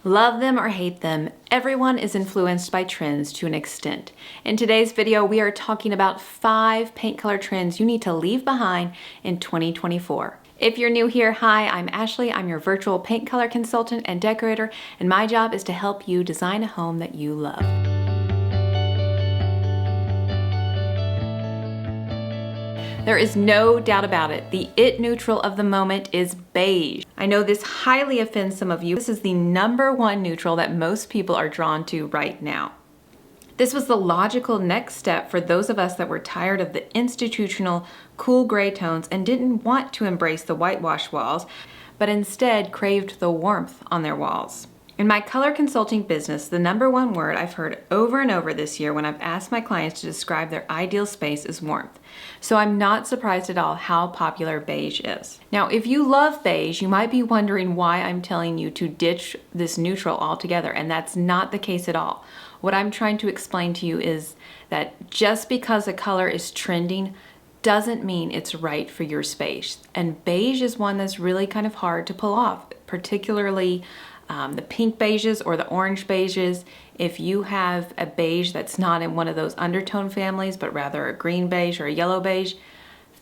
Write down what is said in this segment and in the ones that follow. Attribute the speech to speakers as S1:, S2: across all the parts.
S1: Love them or hate them, everyone is influenced by trends to an extent. In today's video, we are talking about 5 paint color trends you need to leave behind in 2024. If you're new here, hi, I'm Ashley. I'm your virtual paint color consultant and decorator, and my job is to help you design a home that you love. There is no doubt about it. The it neutral of the moment is beige. I know this highly offends some of you. This is the #1 neutral that most people are drawn to right now. This was the logical next step for those of us that were tired of the institutional cool gray tones and didn't want to embrace the whitewash walls, but instead craved the warmth on their walls. In my color consulting business, the #1 word I've heard over and over this year when I've asked my clients to describe their ideal space is warmth. So I'm not surprised at all how popular beige is. Now, if you love beige, you might be wondering why I'm telling you to ditch this neutral altogether, and that's not the case at all. What I'm trying to explain to you is that just because a color is trending doesn't mean it's right for your space. And beige is one that's really kind of hard to pull off, particularly the pink beiges or the orange beiges. If you have a beige that's not in one of those undertone families, but rather a green beige or a yellow beige,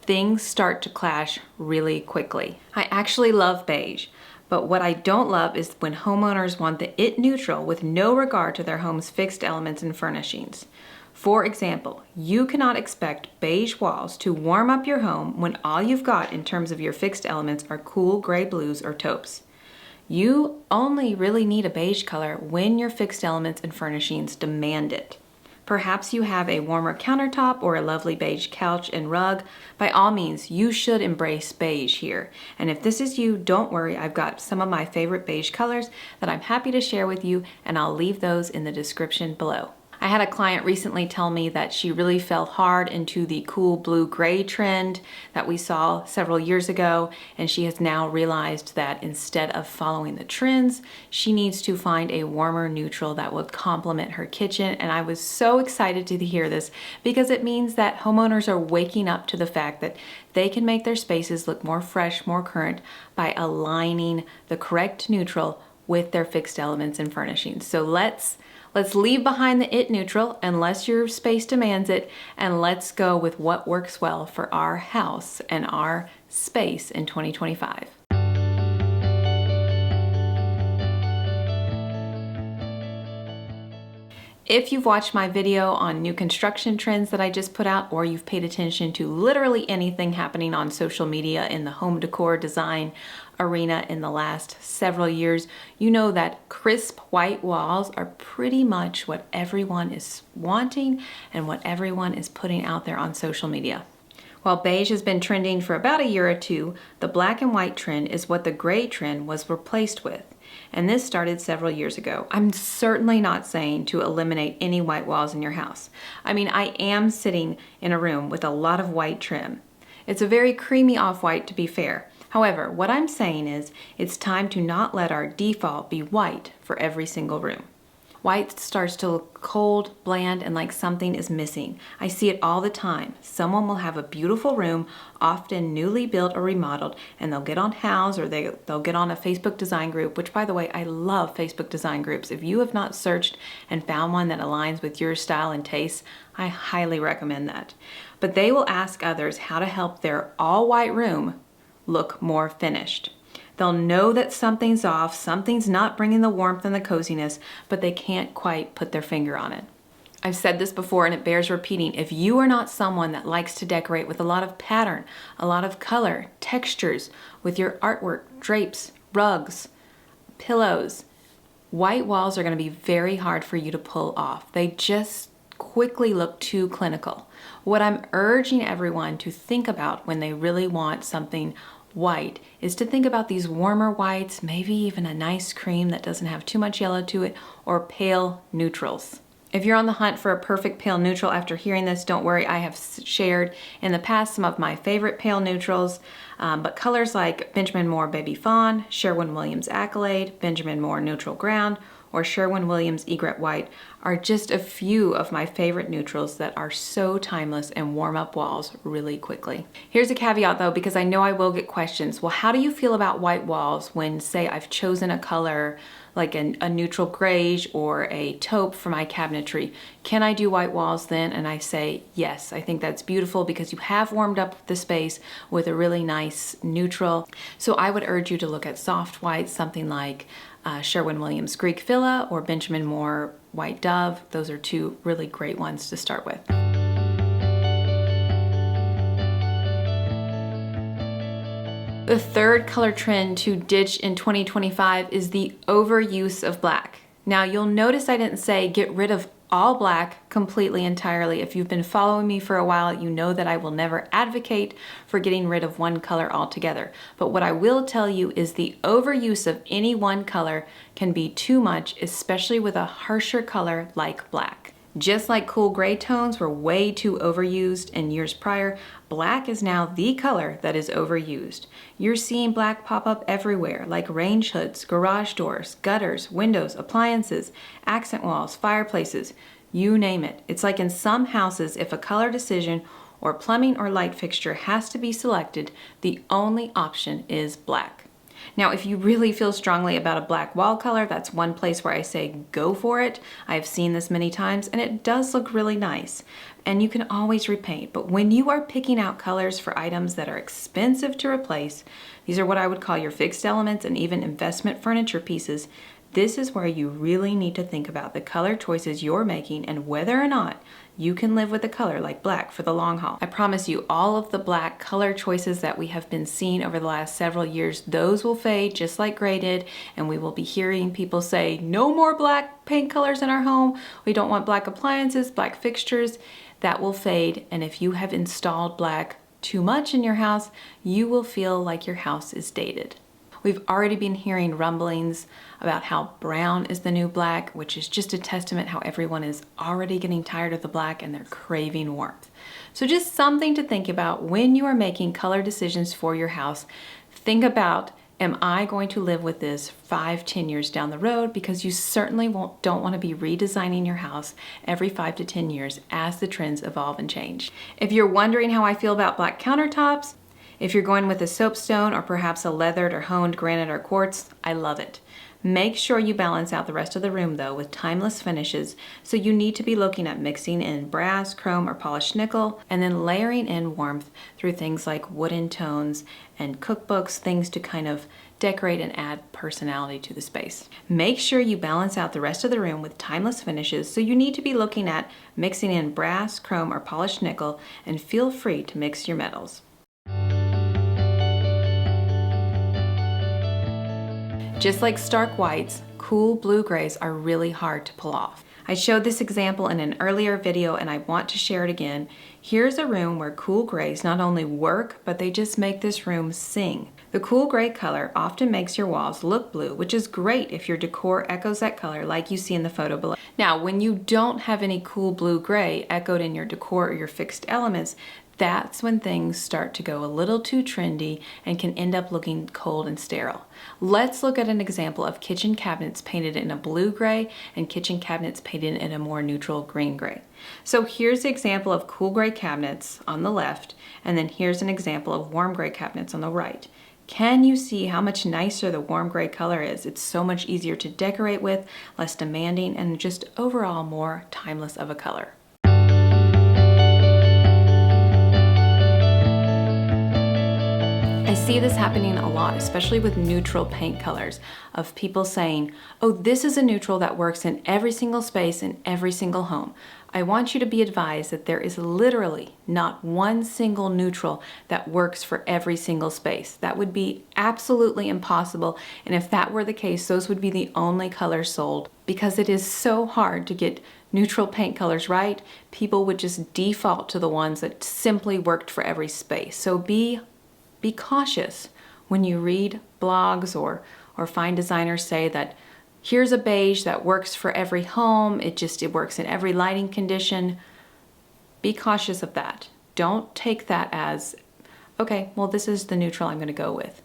S1: things start to clash really quickly. I actually love beige, but what I don't love is when homeowners want the it neutral with no regard to their home's fixed elements and furnishings. For example, you cannot expect beige walls to warm up your home when all you've got in terms of your fixed elements are cool gray blues or taupes. You only really need a beige color when your fixed elements and furnishings demand it. Perhaps you have a warmer countertop or a lovely beige couch and rug. By all means, you should embrace beige here. And if this is you, don't worry, I've got some of my favorite beige colors that I'm happy to share with you, and I'll leave those in the description below. I had a client recently tell me that she really fell hard into the cool blue-gray trend that we saw several years ago, and she has now realized that instead of following the trends, she needs to find a warmer neutral that would complement her kitchen. And I was so excited to hear this because it means that homeowners are waking up to the fact that they can make their spaces look more fresh, more current by aligning the correct neutral with their fixed elements and furnishings. So let's leave behind the it neutral unless your space demands it, and let's go with what works well for our house and our space in 2025. If you've watched my video on new construction trends that I just put out, or you've paid attention to literally anything happening on social media in the home decor design arena in the last several years, you know that crisp white walls are pretty much what everyone is wanting and what everyone is putting out there on social media. While beige has been trending for about a year or two, the black and white trend is what the gray trend was replaced with. And this started several years ago. I'm certainly not saying to eliminate any white walls in your house. I mean, I am sitting in a room with a lot of white trim. It's a very creamy off-white, to be fair. However, what I'm saying is it's time to not let our default be white for every single room. White starts to look cold, bland, and like something is missing. I see it all the time. Someone will have a beautiful room, often newly built or remodeled, and they'll get on Houzz or they'll get on a Facebook design group, which, by the way, I love Facebook design groups. If you have not searched and found one that aligns with your style and taste, I highly recommend that. But they will ask others how to help their all-white room look more finished. They'll know that something's off, something's not bringing the warmth and the coziness, but they can't quite put their finger on it. I've said this before and it bears repeating. If you are not someone that likes to decorate with a lot of pattern, a lot of color, textures, with your artwork, drapes, rugs, pillows, white walls are going to be very hard for you to pull off. They just quickly look too clinical. What I'm urging everyone to think about when they really want something white is to think about these warmer whites, maybe even a nice cream that doesn't have too much yellow to it, or pale neutrals. If you're on the hunt for a perfect pale neutral after hearing this, don't worry, I have shared in the past some of my favorite pale neutrals, but colors like Benjamin Moore Baby Fawn, Sherwin-Williams Accolade, Benjamin Moore Neutral Ground, or Sherwin-Williams Egret White are just a few of my favorite neutrals that are so timeless and warm up walls really quickly. Here's a caveat though, because I know I will get questions. Well, how do you feel about white walls when, say, I've chosen a color like a neutral beige or a taupe for my cabinetry. Can I do white walls then? And I say yes. I think that's beautiful because you have warmed up the space with a really nice neutral. So I would urge you to look at soft whites, something like Sherwin-Williams Greek Villa or Benjamin Moore White Dove. Those are two really great ones to start with. The third color trend to ditch in 2025 is the overuse of black. Now you'll notice I didn't say get rid of all black completely entirely. If you've been following me for a while, you know that I will never advocate for getting rid of one color altogether. But what I will tell you is the overuse of any one color can be too much, especially with a harsher color like black. Just like cool gray tones were way too overused in years prior, black is now the color that is overused. You're seeing black pop up everywhere, like range hoods, garage doors, gutters, windows, appliances, accent walls, fireplaces, you name it. It's like in some houses, if a color decision or plumbing or light fixture has to be selected, the only option is black. Now, if you really feel strongly about a black wall color, that's one place where I say go for it. I've seen this many times and it does look really nice. And you can always repaint. But when you are picking out colors for items that are expensive to replace, these are what I would call your fixed elements and even investment furniture pieces. This is where you really need to think about the color choices you're making and whether or not you can live with a color like black for the long haul. I promise you, all of the black color choices that we have been seeing over the last several years, those will fade just like gray did, and we will be hearing people say, no more black paint colors in our home. We don't want black appliances, black fixtures. That will fade, and if you have installed black too much in your house, you will feel like your house is dated. We've already been hearing rumblings about how brown is the new black, which is just a testament how everyone is already getting tired of the black and they're craving warmth. So just something to think about when you are making color decisions for your house. Think about, am I going to live with this 5-10 years down the road? Because you certainly don't want to be redesigning your house every 5 to 10 years as the trends evolve and change. If you're wondering how I feel about black countertops, if you're going with a soapstone or perhaps a leathered or honed granite or quartz, I love it. Make sure you balance out the rest of the room though with timeless finishes, so you need to be looking at mixing in brass, chrome, or polished nickel, and then layering in warmth through things like wooden tones and cookbooks, things to kind of decorate and add personality to the space. Make sure you balance out the rest of the room with timeless finishes, so you need to be looking at mixing in brass, chrome, or polished nickel, and feel free to mix your metals. Just like stark whites, cool blue grays are really hard to pull off. I showed this example in an earlier video and I want to share it again. Here's a room where cool grays not only work, but they just make this room sing. The cool gray color often makes your walls look blue, which is great if your decor echoes that color like you see in the photo below. Now, when you don't have any cool blue gray echoed in your decor or your fixed elements, that's when things start to go a little too trendy and can end up looking cold and sterile. Let's look at an example of kitchen cabinets painted in a blue gray and kitchen cabinets painted in a more neutral green gray. So here's the example of cool gray cabinets on the left, and then here's an example of warm gray cabinets on the right. Can you see how much nicer the warm gray color is? It's so much easier to decorate with, less demanding, and just overall more timeless of a color. I see this happening a lot, especially with neutral paint colors, of people saying, oh, this is a neutral that works in every single space in every single home. I want you to be advised that there is literally not one single neutral that works for every single space. That would be absolutely impossible, and if that were the case, those would be the only colors sold. Because it is so hard to get neutral paint colors right, people would just default to the ones that simply worked for every space. So be cautious when you read blogs or find designers say that here's a beige that works for every home, it works in every lighting condition. Be cautious of that. Don't take that as, okay, well, this is the neutral I'm going to go with.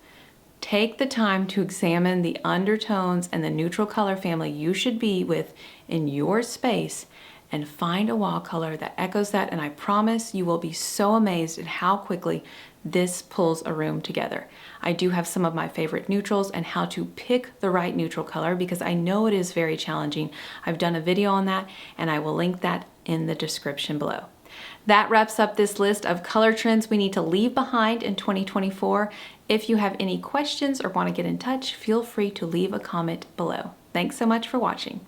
S1: Take the time to examine the undertones and the neutral color family you should be with in your space and find a wall color that echoes that, and I promise you will be so amazed at how quickly this pulls a room together. I do have some of my favorite neutrals and how to pick the right neutral color because I know it is very challenging. I've done a video on that and I will link that in the description below. That wraps up this list of color trends we need to leave behind in 2024. If you have any questions or want to get in touch, feel free to leave a comment below. Thanks so much for watching.